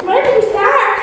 Where do we start?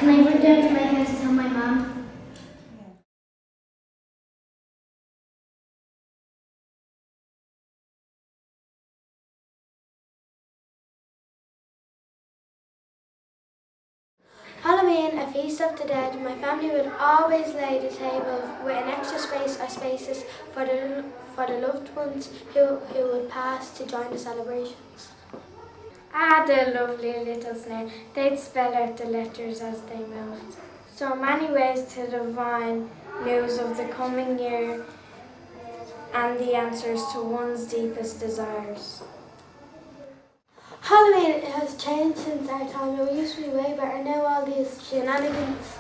Can I run down to my house and tell my mum? Halloween, a feast of the dead, my family would always lay the table with an extra space or spaces for the loved ones who would pass to join the celebrations. Ah, the lovely little snail. They'd spell out the letters as they moved. So many ways to divine news of the coming year and the answers to one's deepest desires. Halloween has changed since our time. It used to be way better. Now all these shenanigans.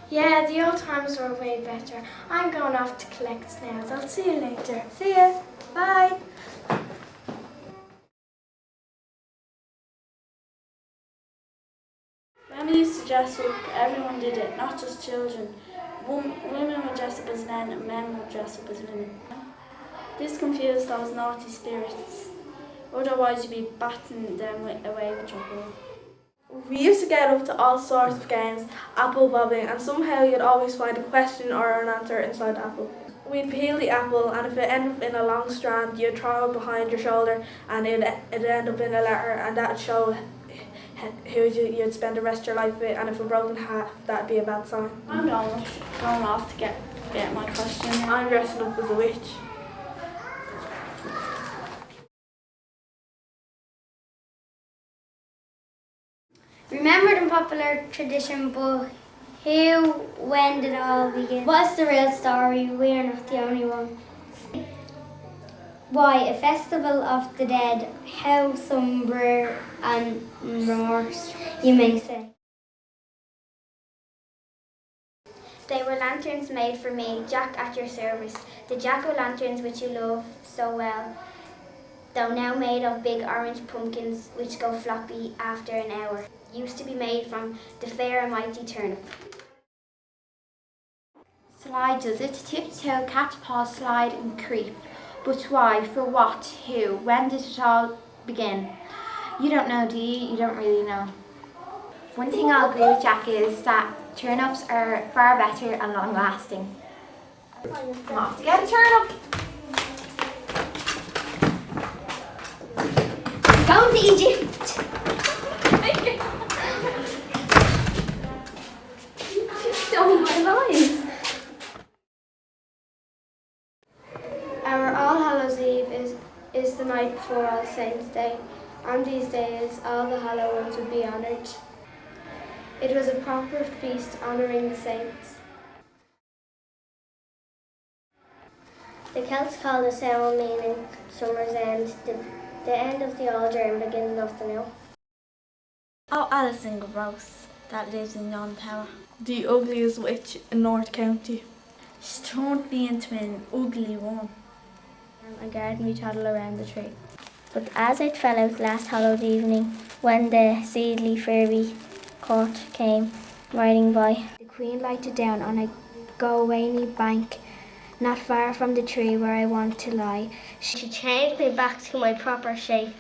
Yeah, the old times were way better. I'm going off to collect snails. I'll see you later. See ya. Bye. When we used to dress up, everyone did it, not just children. Women would dress up as men and men would dress up as women. This confused those naughty spirits. Otherwise you'd be batting them away with your broom. We used to get up to all sorts of games, apple bobbing, and somehow you'd always find a question or an answer inside the apple. We'd peel the apple, and if it ended up in a long strand, you'd throw it behind your shoulder and it'd end up in a letter, and that'd show who you'd spend the rest of your life with, and if it broke in half, that'd be a bad sign. I'm going off to get my costume. I'm dressing up as a witch. Remember the popular tradition, but when did it all begin? What's the real story? We're not the only ones. Why, a festival of the dead, how sombre and remorse, you may say. They were lanterns made for me, Jack at your service. The jack-o'-lanterns which you love so well, though now made of big orange pumpkins which go floppy after an hour. Used to be made from the fair and mighty turnip. Slide does it, tiptoe, cat paw, slide and creep. But why, for what, who, when did it all begin? You don't know, do you? You don't really know. One thing I'll agree with Jack is that turnips are far better and long lasting. I'm off to get a turnip. Going to Egypt! Stole my life. Our All Hallows Eve is the night before All Saints' Day. On these days, all the Hallow Ones would be honoured. It was a proper feast honouring the saints. The Celts called the Samhain meaning summer's end, the end of the old year and beginning of the new. Oh, Alison Gross, that lives in Yon Tower. The ugliest witch in North County. She turned me into an ugly one. A garden we toddle around the tree. But as it fell out last hallowed evening, when the seedly fairy court came riding by, the queen lighted down on a go-away bank, not far from the tree where I want to lie. She changed me back to my proper shape,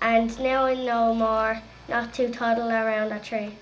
and now I know more not to toddle around a tree.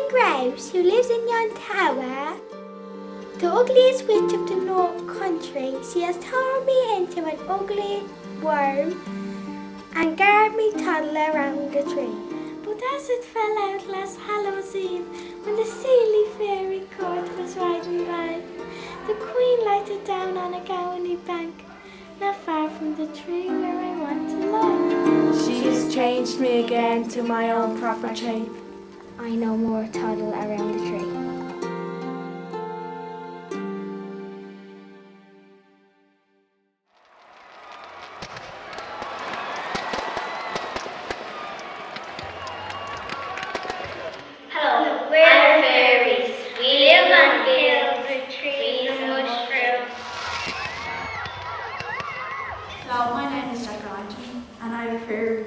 Grouse, who lives in yon tower, the ugliest witch of the North Country. She has turned me into an ugly worm and guard me toddle around the tree. But as it fell out last Hallow's Eve, when the silly fairy court was riding by, The Queen lighted down on a gowny bank, not far from the tree where I want to lie. She's changed me again to my own proper shape. I no more toddle around the tree. Hello, we're the fairies. We live on hills with trees and mushrooms. Hello, my name is Jack Ryan and I'm a fairy.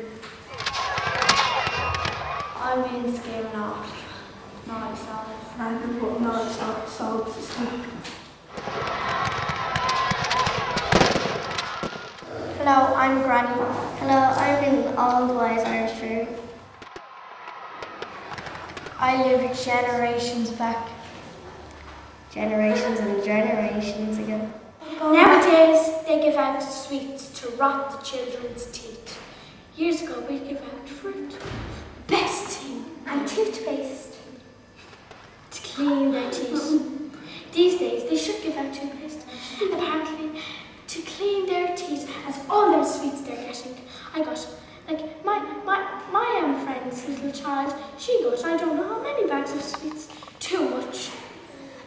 I've been scaring off knives and I've been putting knives out to sleep. Hello, I'm Granny. Hello, I'm an all the wise Irish fairy. I live generations back. Generations and generations ago. Nowadays, they give out sweets to rot the children's teeth. Years ago, we'd give out fruit, best thing, and toothpaste to clean their teeth. These days, they should give out toothpaste, apparently, to clean their teeth, as all their sweets they're getting. I got, like, my friend's little child, she got, I don't know how many bags of sweets, too much.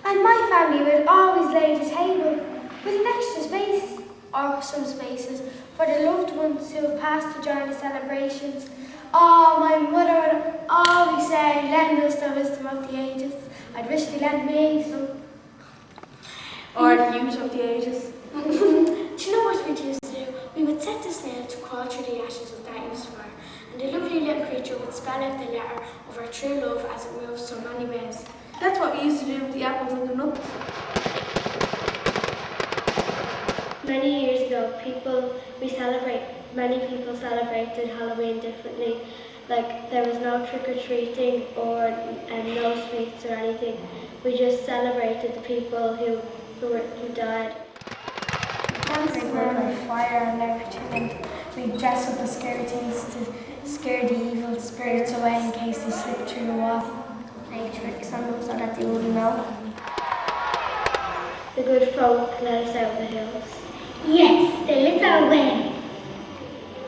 And my family would always lay the table with an extra space, or some spaces, for the loved ones who have passed to join the celebrations. Oh, my mother would always say, lend us the wisdom of the ages. I'd wish they lent me some. Or the youth of the ages. Do you know what we'd used to do? We would set the snail to crawl through the ashes of that used fire, and the lovely little creature would spell out the letter of our true love as it moves so many ways. That's what we used to do with the apples and the nuts. Many years ago, many people celebrated Halloween differently. Like, there was no trick-or-treating or no sweets or anything. We just celebrated the people who died. Dancing around the fire and everything. We'd dress up as scary things to scare the evil spirits away in case they slipped through the wall. Play tricks on them so that they wouldn't know. The good folk let us out of the hills. Yes, they lit our way.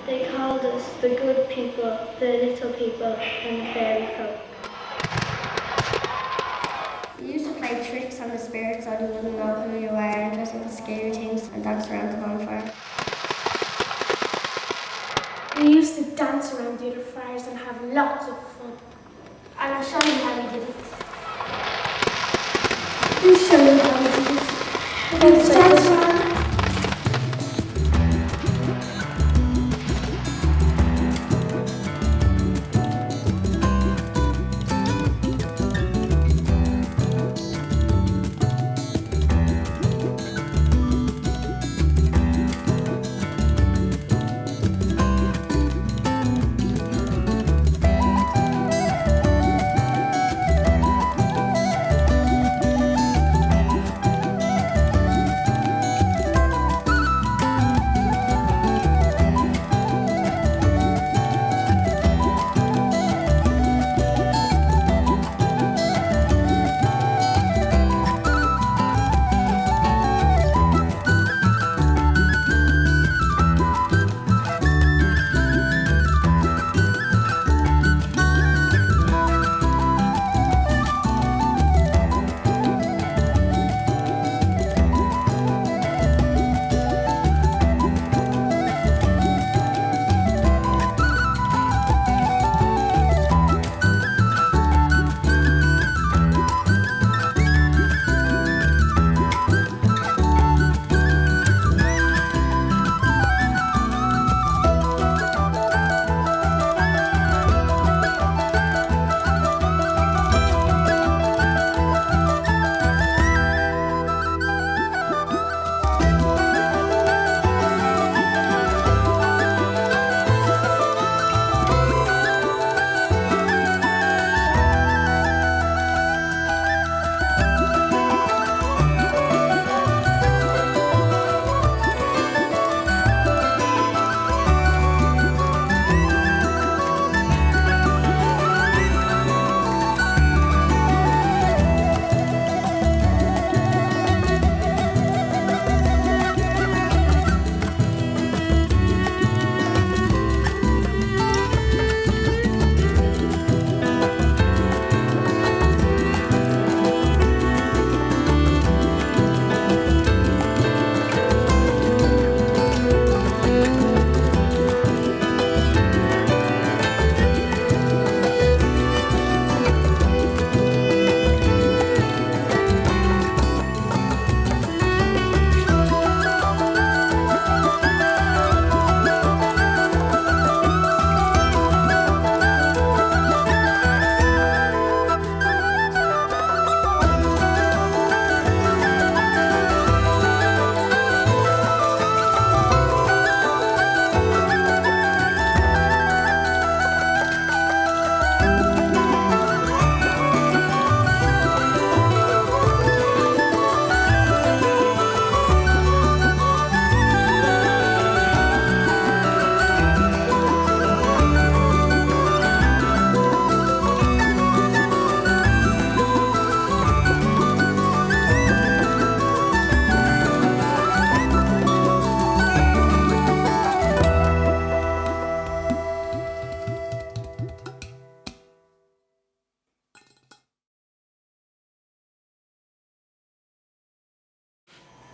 They called us the good people, the little people, and the fairy folk. We used to play tricks on the spirits so they wouldn't know who you were, and dress up as scary things and dance around the bonfire. We used to dance around the other fires and have lots of fun. And I'll show you how we did it. You show me how we did it. Let's dance around.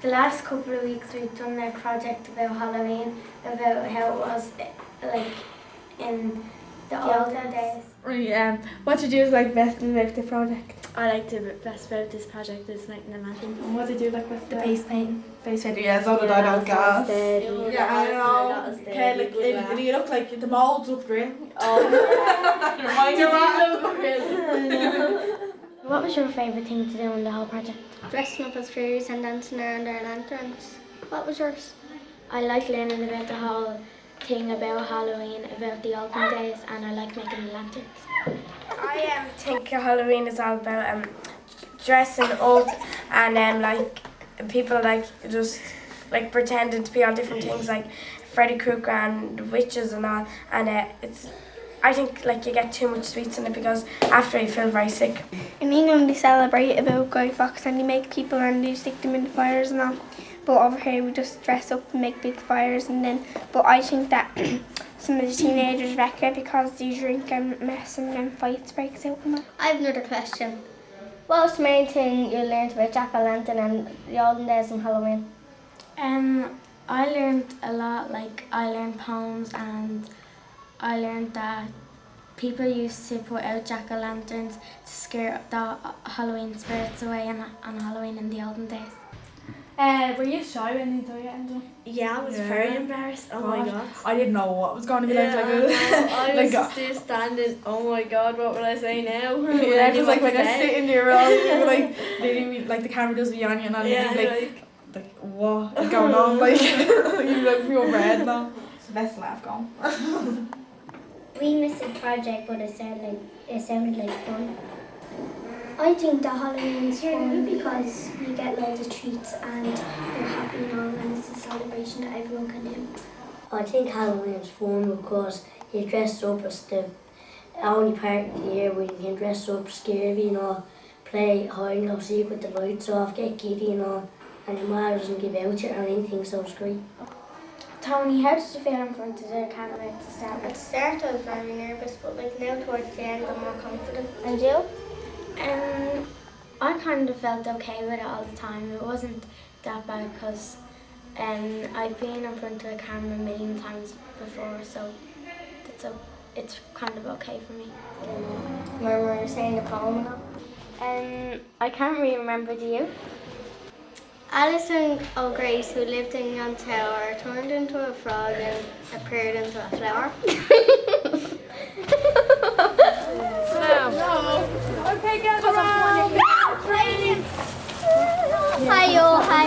The last couple of weeks we've done a project about Halloween, about how it was like in the olden days. Right, what did you like best about the project? I like the best about this project is making the lanterns. And what did you like with The face painting. face painting? Yeah, so did I. That was gas. Yeah, I know. Okay, like it looked like the molds looked great. What was your favourite thing to do in the whole project? Dressing up as fairies and dancing around our lanterns. What was yours? I like learning about the whole thing about Halloween, about the olden days, and I like making the lanterns. I think Halloween is all about dressing up and like people like just like pretending to be all different things like Freddy Krueger and witches and all, and it's I think like you get too much sweets in it because after you feel very sick. In England they celebrate about Guy Fawkes and they make people and they stick them in the fires and all. But over here we just dress up and make big fires and then, but I think that some of the teenagers wreck it because they drink and mess and then fights breaks out and all. I have another question. What was the main thing you learned about Jack-o'-lantern and the olden days and Halloween? I learned a lot, like I learned poems and I learned that people used to put out jack-o'-lanterns to scare the Halloween spirits away on Halloween in the olden days. Were you shy when you did it? Yeah, I was very embarrassed. Oh my god. I didn't know what was going to be I like. was just there standing, oh my god, what will I say now? Yeah, just like when you're sitting there, like literally, like the camera does be on you, and I'm like what is going on? Like you look real red now. It's the best laugh going. We missed a project, but it sounded like fun. I think that Halloween is fun because you get loads of treats and you're happy and all, and it's a celebration that everyone can do. I think Halloween is fun because you dress up as the only part of the year where you can dress up scary, you know, play hide and go seek with the lights off, get giddy, you know, and your mother doesn't give out you or anything, so it's great. Tony, how did you feel in front of the camera at the start? At the start I was very nervous, but like now towards the end I'm more confident. And you? I kind of felt okay with it all the time. It wasn't that bad because I've been in front of the camera a million times before, so it's kind of okay for me. Remember saying the poem and all? I can't really remember, do you? Alison O'Grace, who lived in Yon Tower, turned into a frog and appeared into a flower. Okay, guys. Hi, hi,